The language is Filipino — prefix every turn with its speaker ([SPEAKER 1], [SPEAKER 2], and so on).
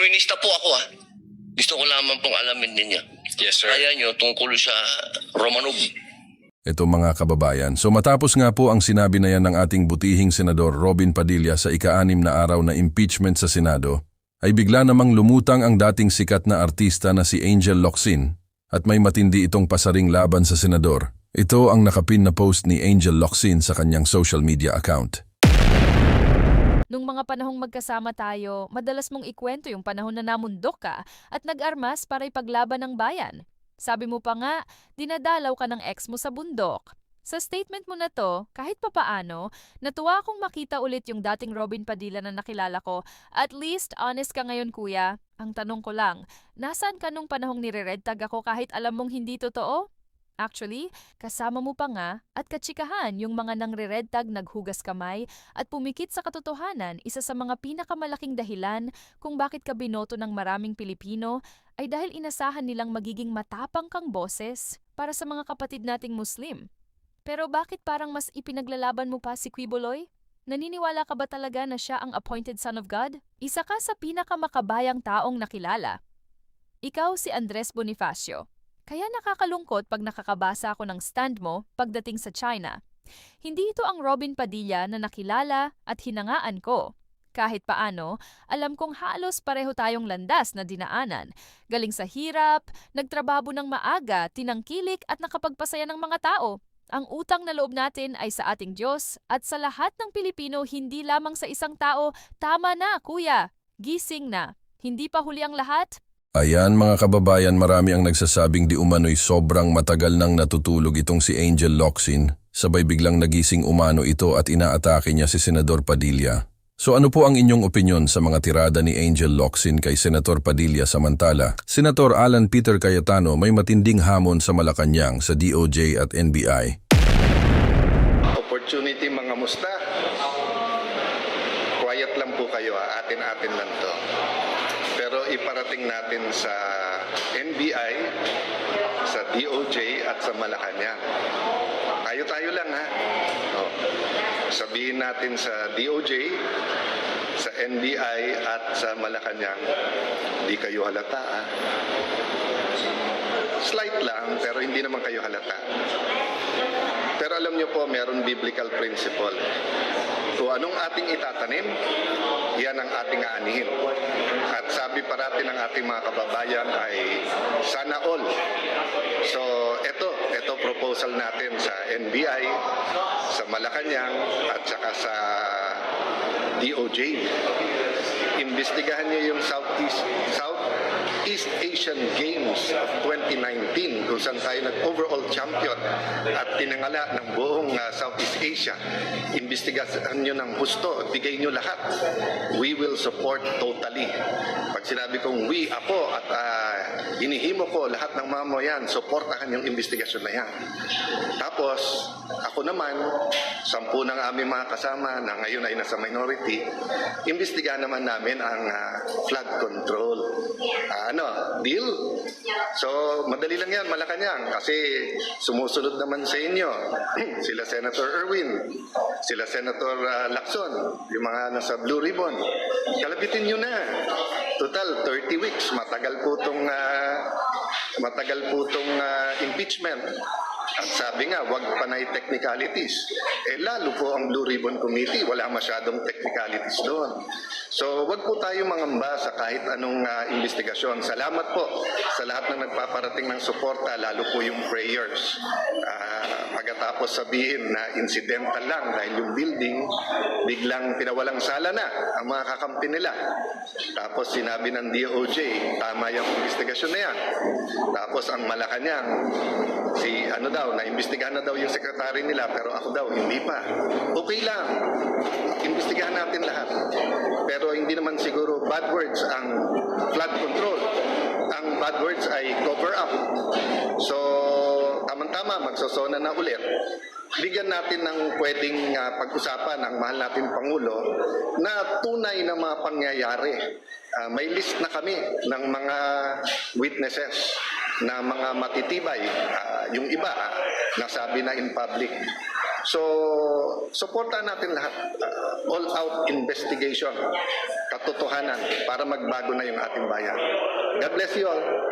[SPEAKER 1] komunista po ako Gusto ko lamang pong alamin ninyo.
[SPEAKER 2] Yes, sir.
[SPEAKER 1] Kaya nyo tungkol sa Romanov.
[SPEAKER 3] Ito mga kababayan. So matapos nga po ang sinabi na yan ng ating butihing Senador Robin Padilla sa ika-6 na araw na impeachment sa Senado, ay bigla namang lumutang ang dating sikat na artista na si Angel Locsin at may matindi itong pasaring laban sa Senador. Ito ang nakapin na post ni Angel Locsin sa kanyang social media account.
[SPEAKER 4] Nung mga panahong magkasama tayo, madalas mong ikwento yung panahon na namundok ka at nag-armas para ipaglaban ng bayan. Sabi mo pa nga, dinadalaw ka ng ex mo sa bundok. Sa statement mo na to, kahit papaano, natuwa akong makita ulit yung dating Robin Padilla na nakilala ko. At least, honest ka ngayon kuya. Ang tanong ko lang, nasaan ka nung panahong nire-red tag ako kahit alam mong hindi totoo? Actually, kasama mo pa nga at katsikahan yung mga nangre-red tag naghugas kamay at pumikit sa katotohanan, isa sa mga pinakamalaking dahilan kung bakit ka binoto ng maraming Pilipino ay dahil inasahan nilang magiging matapang kang boses para sa mga kapatid nating Muslim. Pero bakit parang mas ipinaglalaban mo pa si Quiboloy? Naniniwala ka ba talaga na siya ang appointed son of God? Isa ka sa pinakamakabayang taong nakilala. Ikaw si Andres Bonifacio. Kaya nakakalungkot pag nakakabasa ako ng stand mo pagdating sa China. Hindi ito ang Robin Padilla na nakilala at hinangaan ko. Kahit paano, alam kong halos pareho tayong landas na dinaanan. Galing sa hirap, nagtrabaho ng maaga, tinangkilik at nakapagpasaya ng mga tao. Ang utang na loob natin ay sa ating Diyos at sa lahat ng Pilipino, hindi lamang sa isang tao. Tama na, kuya. Gising na. Hindi pa huli ang lahat?
[SPEAKER 3] Ayan mga kababayan, marami ang nagsasabing di umano'y sobrang matagal nang natutulog itong si Angel Locsin. Sabay biglang nagising umano ito at inaatake niya si Senador Padilla. So ano po ang inyong opinyon sa mga tirada ni Angel Locsin kay Senator Padilla samantala? Senator Alan Peter Cayetano may matinding hamon sa Malacanang sa DOJ at NBI.
[SPEAKER 5] Opportunity mga musta. Quiet lang po kayo, atin-atin lang to. Pero iparating natin sa NBI, sa DOJ at sa Malacanang. Tayo-tayo lang Sabihin natin sa DOJ, sa NBI at sa Malacanang, di kayo halata Slight lang, pero hindi naman kayo halata. Pero alam niyo po, meron biblical principle. Kung anong ating itatanim, yan ang ating aanihin. At sabi parati ng ating mga kababayan ay sana all. So ito proposal natin sa NBI, sa Malacanang at saka sa DOJ. Imbestigahan niyo yung Southeast Asian Games of 2019 kung saan tayo nag-overall champion at tinangala ng buong Southeast Asia. Imbestigahan nyo ng husto, bigay nyo lahat. We will support totally. Pag sinabi kong we, ako at hinihimo ko lahat ng mamayan, supportahan yung investigasyon na yan. Tapos, ako naman, 10 ng aming mga kasama na ngayon ay nasa minority, imbestigahan naman namin ang flood control. Deal? So, madali lang yan, Malacanang, kasi sumusunod naman sa inyo. Sila Senator Erwin, sila Senator Lacson, yung mga nasa Blue Ribbon. Kalabitin nyo na. Total, 30 weeks. Matagal po itong impeachment. At sabi nga, wag panay technicalities. Lalo po ang Blue Ribbon Committee, wala masyadong technicalities doon. So, wag po tayo mangamba sa kahit anong investigasyon. Salamat po sa lahat ng nagpaparating ng suporta, lalo po yung prayers. Pagkatapos sabihin na incidental lang dahil yung building, biglang pinawalang sala na ang mga kakampi nila. Tapos sinabi ng DOJ, tama yung investigasyon na yan. Tapos ang Malacanang, naimbestigahan na daw yung sekretary nila, pero ako daw, hindi pa. Okay lang. Imbestigahan natin lahat. Pero hindi naman siguro bad words ang flood control. Ang bad words ay cover up. So, tamang-tama, magsosona na ulit. Bigyan natin ng pwedeng pag-usapan ng mahal natin Pangulo na tunay na mga pangyayari. May list na kami ng mga witnesses na mga matitibay. Yung iba, nasabi na in public. So, suportahan natin lahat. All-out investigation, katotohanan, para magbago na yung ating bayan. God bless you all.